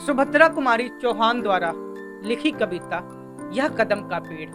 सुभद्रा कुमारी चौहान द्वारा लिखी कविता यह कदम का पेड़।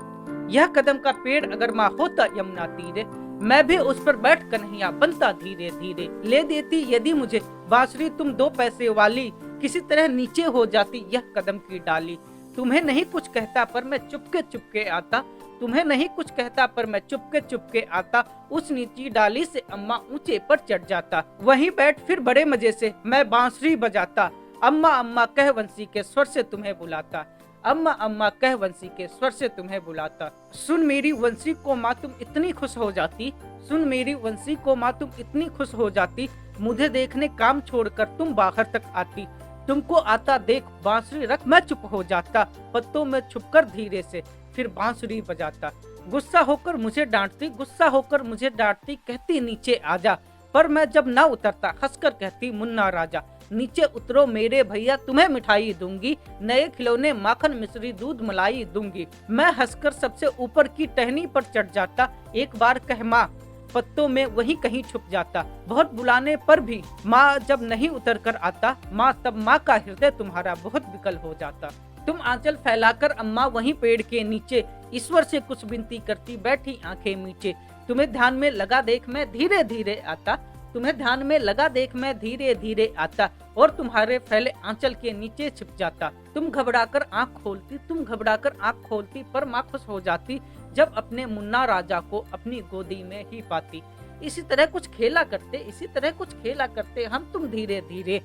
यह कदम का पेड़ अगर माँ होता यमुना तीरे, मैं भी उस पर बैठ कन्हैया बनता धीरे धीरे। ले देती यदि मुझे बांसुरी तुम 2 पैसे वाली, किसी तरह नीचे हो जाती यह कदम की डाली। तुम्हें नहीं कुछ कहता पर मैं चुपके चुपके आता, तुम्हें नहीं कुछ कहता पर मैं चुपके चुपके आता। उस नीची डाली से अम्मा ऊंचे पर चढ़ जाता, वहीं बैठ फिर बड़े मजे से मैं बांसुरी बजाता। अम्मा अम्मा कह वंशी के स्वर से तुम्हें बुलाता, अम्मा अम्मा कह वंशी के स्वर से तुम्हें बुलाता। सुन मेरी वंशी को माँ तुम इतनी खुश हो जाती, सुन मेरी वंशी को माँ तुम इतनी खुश हो जाती। मुझे देखने काम छोड़कर तुम बाहर तक आती, तुमको आता देख बांसुरी रख मैं चुप हो जाता। पत्तों में छुपकर धीरे से फिर बांसुरी बजाता। गुस्सा होकर मुझे डांटती, गुस्सा होकर मुझे डांटती, कहती नीचे आजा। पर मैं जब ना उतरता हंसकर कहती मुन्ना राजा। नीचे उतरो मेरे भैया तुम्हें मिठाई दूंगी, नए खिलौने माखन मिश्री दूध मलाई दूंगी। मैं हंसकर सबसे ऊपर की टहनी पर चढ़ जाता, एक बार कह माँ पत्तों में वहीं कहीं छुप जाता। बहुत बुलाने पर भी माँ जब नहीं उतर कर आता, माँ तब माँ का हृदय तुम्हारा बहुत विकल हो जाता। तुम आंचल फैलाकर अम्मा वहीं पेड़ के नीचे ईश्वर से कुछ विनती करती बैठी आंखें मीचे। तुम्हें ध्यान में लगा देख मैं धीरे धीरे आता, तुम्हें ध्यान में लगा देख मैं धीरे धीरे आता और तुम्हारे फैले आंचल के नीचे छिप जाता। तुम घबराकर आंख खोलती, तुम घबराकर आंख खोलती पर माँ खुश हो जाती जब अपने मुन्ना राजा को अपनी गोदी में ही पाती। इसी तरह कुछ खेला करते, इसी तरह कुछ खेला करते हम तुम धीरे धीरे।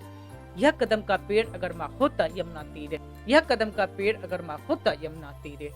यह कदम का पेड़ अगर माँ होता यमुना तीरे, यह कदम का पेड़ अगर माँ होता यमुना तीरे।